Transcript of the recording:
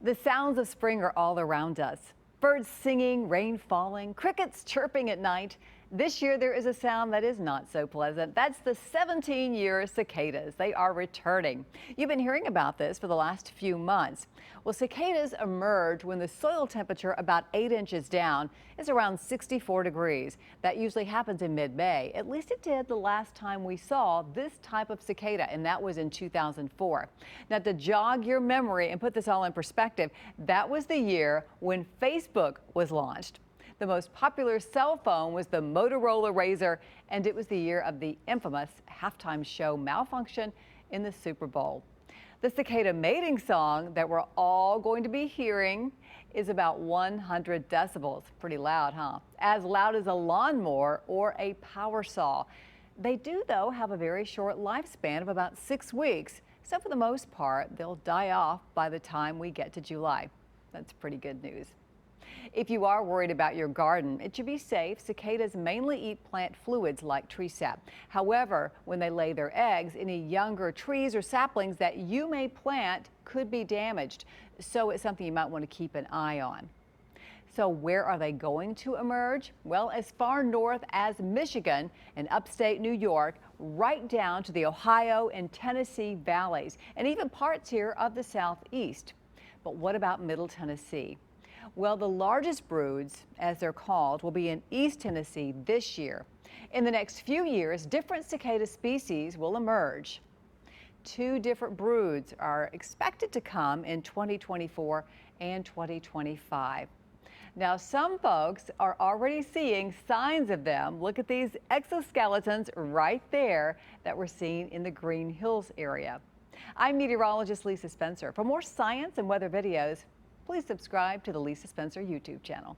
The sounds of spring are all around us. Birds singing, rain falling, crickets chirping at night. This year there is a sound that is not so pleasant. That's the 17-year cicadas. They are returning. You've been hearing about this for the last few months. Well, cicadas emerge when the soil temperature about 8 inches down is around 64 degrees. That usually happens in mid-May. At least it did the last time we saw this type of cicada, and that was in 2004. Now, to jog your memory and put this all in perspective, that was the year when Facebook was launched. The most popular cell phone was the Motorola Razr, and it was the year of the infamous halftime show malfunction in the Super Bowl. The cicada mating song that we're all going to be hearing is about 100 decibels. Pretty loud, huh? As loud as a lawnmower or a power saw. They do, though, have a very short lifespan of about 6 weeks. So for the most part, they'll die off by the time we get to July. That's pretty good news. If you are worried about your garden, it should be safe. Cicadas mainly eat plant fluids like tree sap. However, when they lay their eggs, any younger trees or saplings that you may plant could be damaged. So it's something you might want to keep an eye on. So where are they going to emerge? Well, as far north as Michigan and upstate New York, right down to the Ohio and Tennessee valleys, and even parts here of the southeast. But what about Middle Tennessee? Well, the largest broods, as they're called, will be in East Tennessee this year. In the next few years, different cicada species will emerge. 2 different broods are expected to come in 2024 and 2025. Now, some folks are already seeing signs of them. Look at these exoskeletons right there that we're seeing in the Green Hills area. I'm meteorologist Lisa Spencer. For more science and weather videos, please subscribe to the Lisa Spencer YouTube channel.